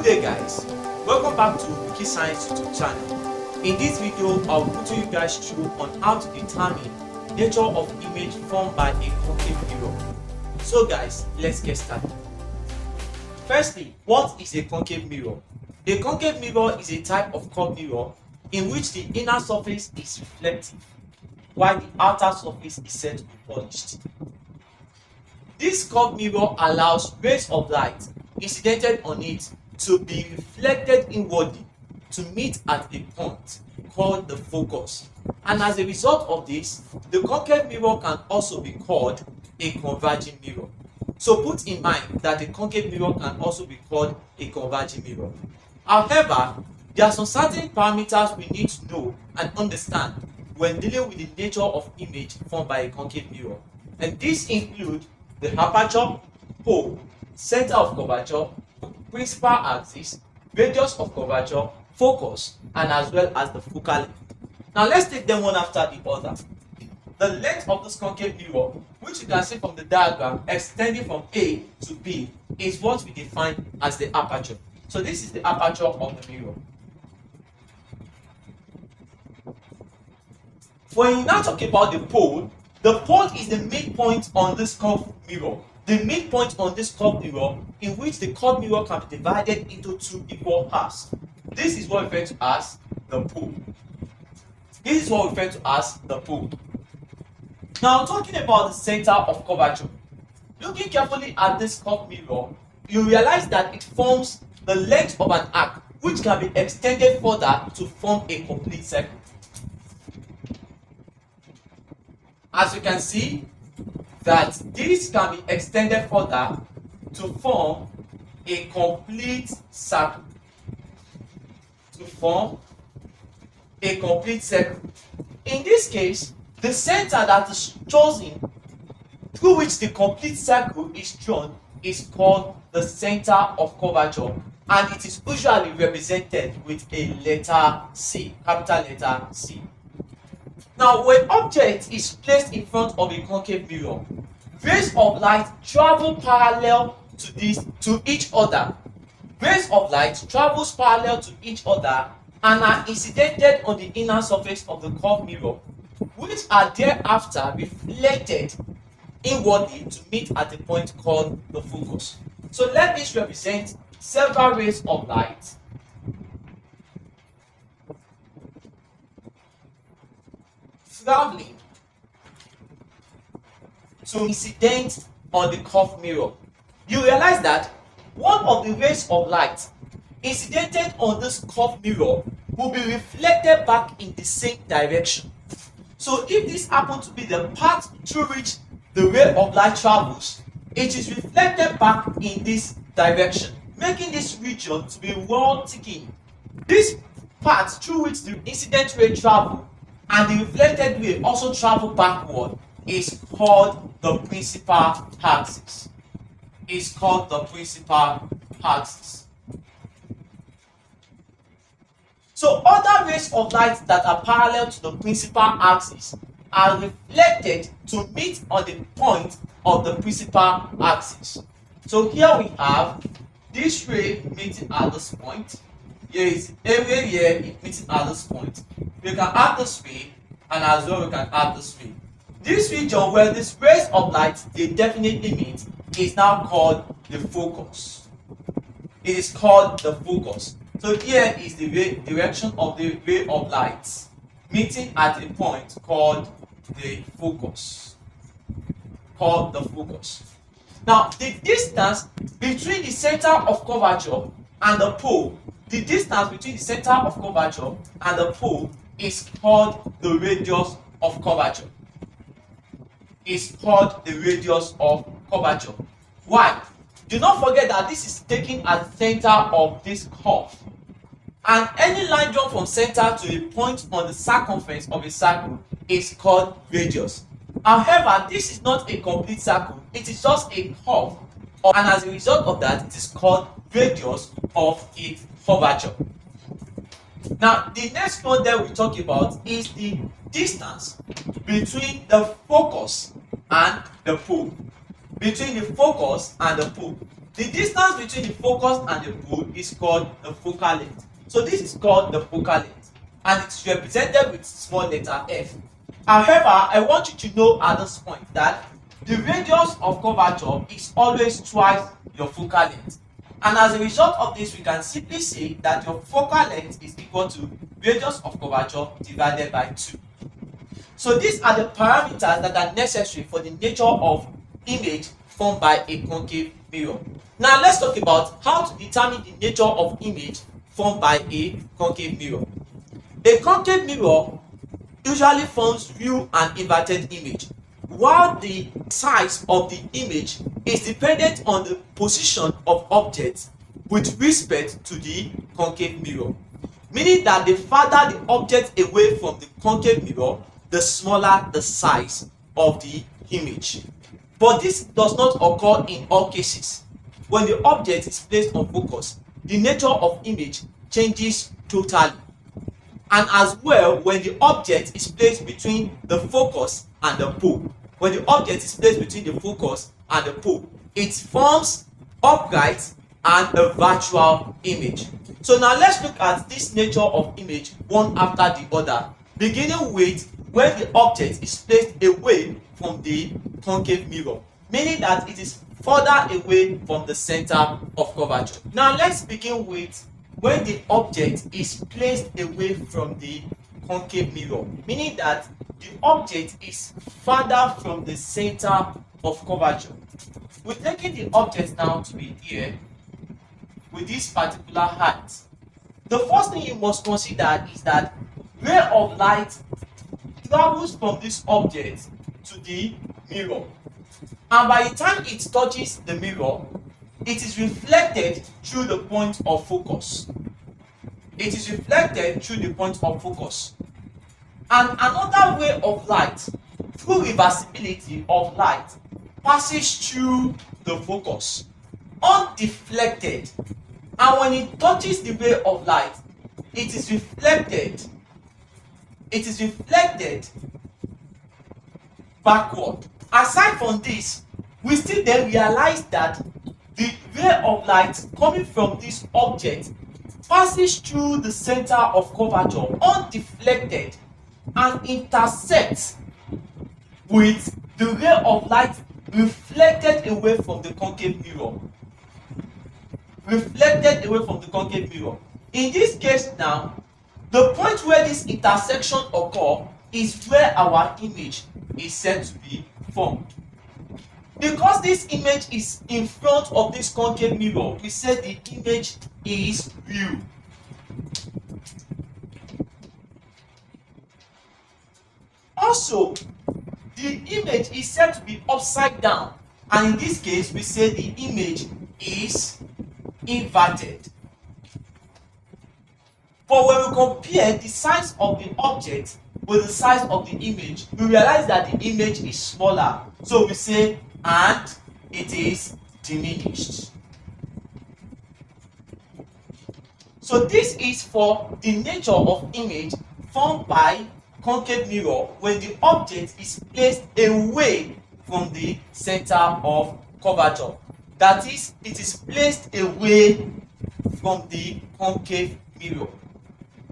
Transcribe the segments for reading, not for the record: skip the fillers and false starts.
Good day guys, welcome back to Key Science YouTube channel. In this video, I'll put you guys through on how to determine nature of image formed by a concave mirror. So guys, let's get started. Firstly, what is a concave mirror? A concave mirror is a type of curved mirror in which the inner surface is reflective while the outer surface is said to be polished. This curved mirror allows rays of light incidented on it to be reflected inwardly to meet at a point called the focus, and as a result of this, the concave mirror can also be called a converging mirror. So put in mind that a concave mirror can also be called a converging mirror. However, there are some certain parameters we need to know and understand when dealing with the nature of image formed by a concave mirror, and these include the aperture, pole, center of curvature, principal axis, radius of curvature, focus, and as well as the focal length. Now let's take them one after the other. The length of this concave mirror, which you can see from the diagram extending from A to B, is what we define as the aperture. So this is the aperture of the mirror. When you now talk about the pole is the midpoint on this curved mirror. The midpoint on this curved mirror, in which the curved mirror can be divided into two equal halves. This is what we refer to as the pole. This is what we refer to as the pole. Now, talking about the center of curvature. Looking carefully at this curved mirror, you realize that it forms the length of an arc, which can be extended further to form a complete circle. As you can see, that this can be extended further to form a complete circle. In this case, the center that is chosen through which the complete circle is drawn is called the center of curvature, and it is usually represented with a letter C, capital letter C. Now, when object is placed in front of a concave mirror, rays of light travel parallel to each other. Rays of light travels parallel to each other and are incidented on the inner surface of the curved mirror, which are thereafter reflected inwardly to meet at a point called the focus. So let this represent several rays of light traveling to incident on the curved mirror. You realize that one of the rays of light incidented on this curved mirror will be reflected back in the same direction. So if this happens to be the path through which the ray of light travels, it is reflected back in this direction, making this region to be well thickened. This path through which the incident ray travels and the reflected ray also travel backward is called the principal axis. So other rays of light that are parallel to the principal axis are reflected to meet on the point of the principal axis. So here we have this ray meeting at this point. Here is a ray here meeting at this point. We can add this ray, and as well we can add this ray. This region where these rays of light they definitely meet is now called the focus. It is called the focus. So here is the direction of the ray of light meeting at a point called the focus. Now, the distance between the center of curvature and the pole, is called the radius of curvature. Why? Do not forget that this is taken at the center of this curve, and any line drawn from center to a point on the circumference of a circle is called radius. However, this is not a complete circle, it is just a curve, and as a result of that, it is called radius of its curvature. Now, the next one that we talk about is the distance between the focus and the pole. The distance between the focus and the pole is called the focal length. So this is called the focal length, and it's represented with small letter f. However, I want you to know at this point that the radius of curvature is always twice your focal length. And as a result of this, we can simply say that your focal length is equal to radius of curvature divided by 2. So these are the parameters that are necessary for the nature of image formed by a concave mirror. Now let's talk about how to determine the nature of image formed by a concave mirror. A concave mirror usually forms real and inverted image, while the size of the image is dependent on the position of objects with respect to the concave mirror. Meaning that the farther the object away from the concave mirror, the smaller the size of the image. But this does not occur in all cases. When the object is placed on focus, the nature of image changes totally. And as well, when the object is placed between the focus and the pole, when the object is placed between the focus and the pole, it forms upright and a virtual image. So now let's look at this nature of image one after the other, beginning with when the object is placed away from the concave mirror, meaning that it is further away from the center of curvature. Now let's begin with when the object is placed away from the concave mirror, meaning that the object is further from the center of curvature. We're taking the object now to be here with this particular height. The first thing you must consider is that ray of light travels from this object to the mirror, and by the time it touches the mirror, it is reflected through the point of focus. It is reflected through the point of focus. And another way of light, through reversibility of light, passes through the focus, undeflected. And when it touches the ray of light, it is reflected. It is reflected backward. Aside from this, we still then realize that the ray of light coming from this object passes through the center of curvature undeflected and intersects with the ray of light reflected away from the concave mirror. Reflected away from the concave mirror. In this case now, the point where this intersection occurs is where our image is said to be formed. Because this image is in front of this concave mirror, we say the image is real. Also, the image is said to be upside down, and in this case, we say the image is inverted. But when we compare the size of the object with the size of the image, we realize that the image is smaller. So we say, and it is diminished. So this is for the nature of image formed by concave mirror when the object is placed away from the center of curvature. That is, it is placed away from the concave mirror.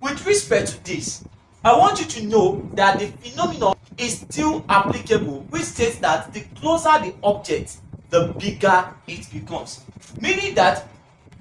With respect to this, I want you to know that the phenomenon is still applicable, which states that the closer the object, the bigger it becomes. Meaning that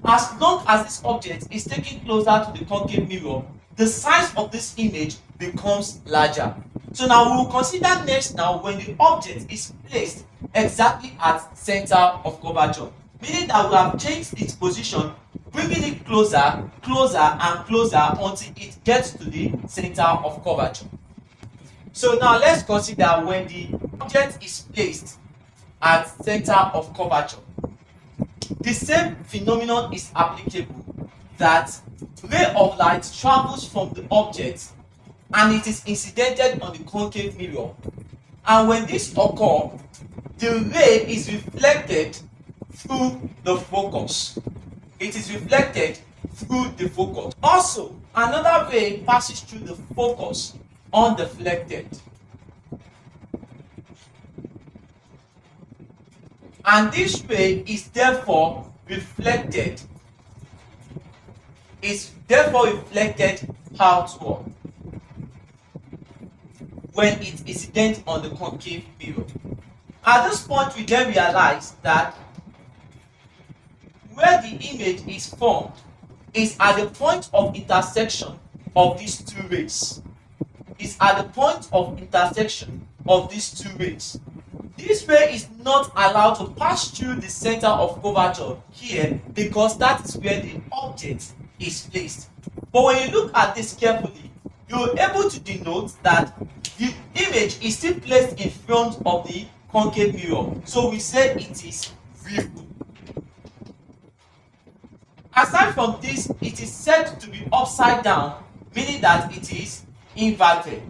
as long as this object is taken closer to the concave mirror, the size of this image becomes larger. So now we will consider next now when the object is placed exactly at center of curvature, meaning that we have changed its position, bringing it closer, closer and closer until it gets to the center of curvature. So now let's consider when the object is placed at center of curvature. The same phenomenon is applicable, that ray of light travels from the object and it is incidented on the concave mirror. And when this occurs, the ray is reflected through the focus. It is reflected through the focus. Also, another ray passes through the focus undeflected. And this ray is therefore reflected, is therefore reflected outward when it is incident on the concave mirror. At this point, we then realize that where the image is formed is at the point of intersection of these two rays. Is at the point of intersection of these two rays. This ray is not allowed to pass through the center of curvature here because that is where the object is placed. But when you look at this carefully, you're able to denote that the image is still placed in front of the concave mirror. So we say it is viewed. Aside from this, it is said to be upside down, meaning that it is inverted.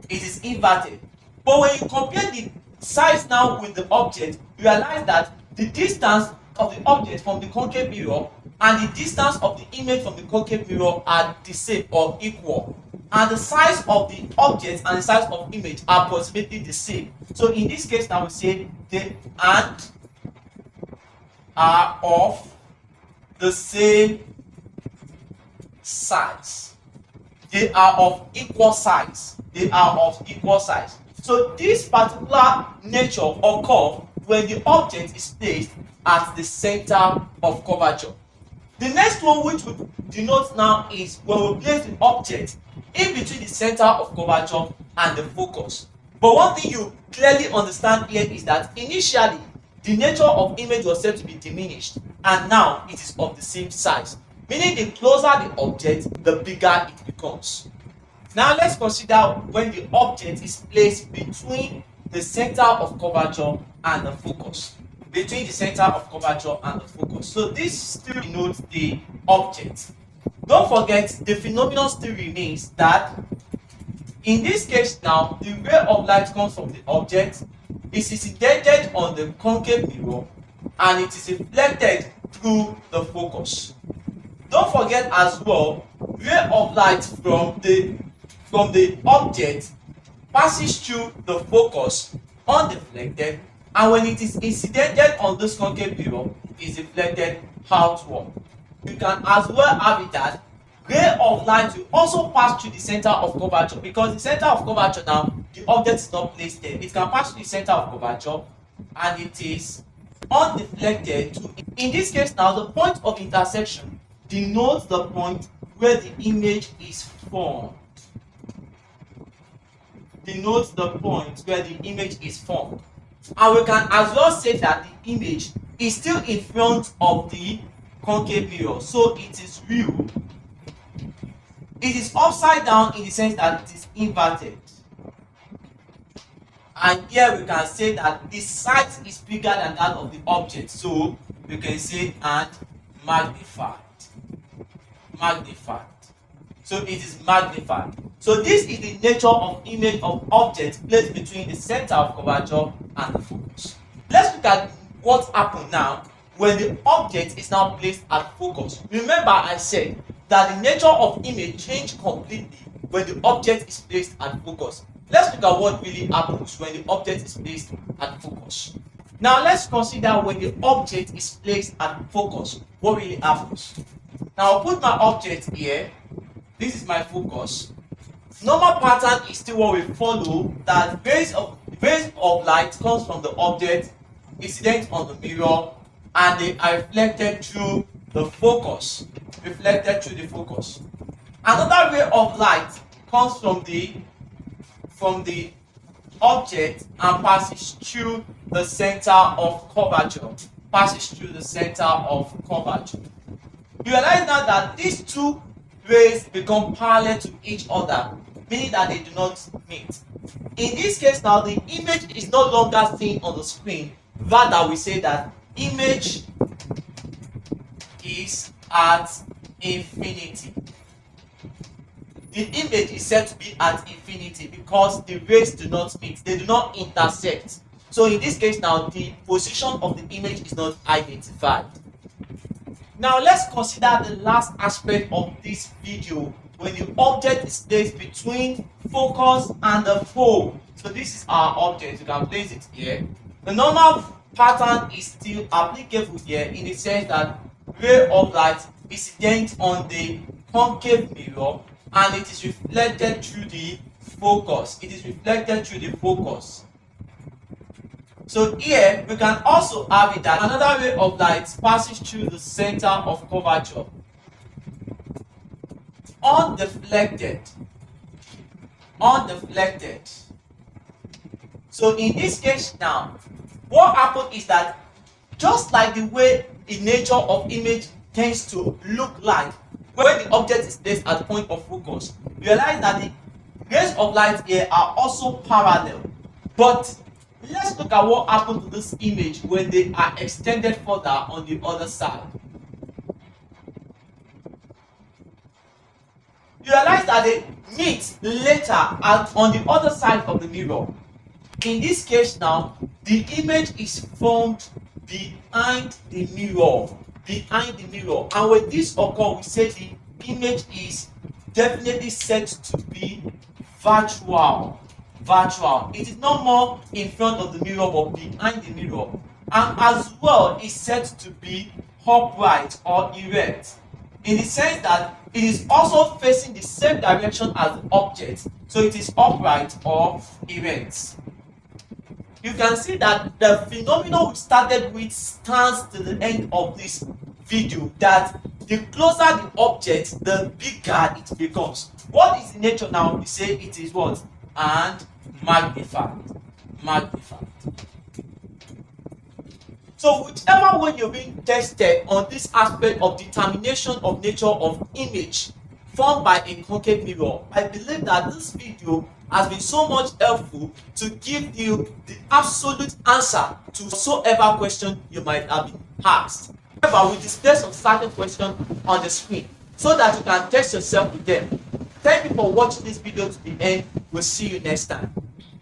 It is inverted. But when you compare the size now with the object, you realize that the distance of the object from the concave mirror and the distance of the image from the concave mirror are the same or equal. And the size of the object and the size of the image are approximately the same. So in this case now we say they are of the same size. They are of equal size. They are of equal size. So this particular nature occurs when the object is placed at the center of curvature. The next one which we denote now is when we place the object in between the center of curvature and the focus. But one thing you clearly understand here is that initially the nature of image was said to be diminished, and now it is of the same size. Meaning the closer the object, the bigger it becomes. Now let's consider when the object is placed between the center of curvature and the focus. Between the center of curvature and the focus. So this still denotes the object. Don't forget, the phenomenon still remains that in this case now, the ray of light comes from the object, is incident on the concave mirror, and it is reflected through the focus. Don't forget as well, ray of light from the object passes through the focus undeflected, and when it is incidented on this concave mirror, is reflected outward. You can as well have it that ray of light will also pass through the center of curvature, because the center of curvature now, the object is not placed there. It can pass through the center of curvature and it is undeflected to, in this case now, the point of intersection denotes the point where the image is formed. Denotes the point where the image is formed. And we can as well say that the image is still in front of the concave mirror, so it is real. It is upside down in the sense that it is inverted. And here we can say that the size is bigger than that of the object, so we can say and magnified. Magnified. So it is magnified. So this is the nature of image of object placed between the center of curvature and the focus. Let's look at what happened now when the object is now placed at focus. Remember I said that the nature of image changes completely when the object is placed at focus. Let's look at what really happens when the object is placed at focus. Now let's consider when the object is placed at focus, what really happens. Now I'll put my object here. This is my focus. Normal pattern is still what we follow, that rays of light comes from the object, incident on the mirror, and they are reflected through the focus. Reflected through the focus. Another ray of light comes from the object and passes through the center of curvature. Passes through the center of curvature. You realize now that these two rays become parallel to each other, meaning that they do not meet. In this case now, the image is no longer seen on the screen. Rather, we say that image is at infinity. The image is said to be at infinity because the rays do not meet, they do not intersect. So in this case now, the position of the image is not identified. Now let's consider the last aspect of this video, when the object is placed between focus and the pole. So this is our object, you can place it here. The normal pattern is still applicable here in the sense that ray of light is incident on the concave mirror and it is reflected through the focus. It is reflected through the focus. So here we can also have it that another ray of light passes through the center of curvature, undeflected. So in this case now, what happens is that just like the way the nature of image tends to look like when the object is placed at the point of focus, realize that the rays of light here are also parallel. But let's look at what happens to this image when they are extended further on the other side. You realize that they meet later on the other side of the mirror. In this case now, the image is formed behind the mirror. And when this occurs, we say the image is definitely said to be virtual. It is not more in front of the mirror but behind the mirror. And as well, it's said to be upright or erect, in the sense that it is also facing the same direction as the object, so it is upright or erect. You can see that the phenomenon we started with stands to the end of this video, that the closer the object, the bigger it becomes. What is the nature now? We say it is what? And magnified. So whichever way you're being tested on this aspect of determination of nature of image formed by a concave mirror, I believe that this video has been so much helpful to give you the absolute answer to whatsoever question you might have been asked. However, we display some certain questions on the screen so that you can test yourself with them. Thank you for watching this video to the end. We'll see you next time.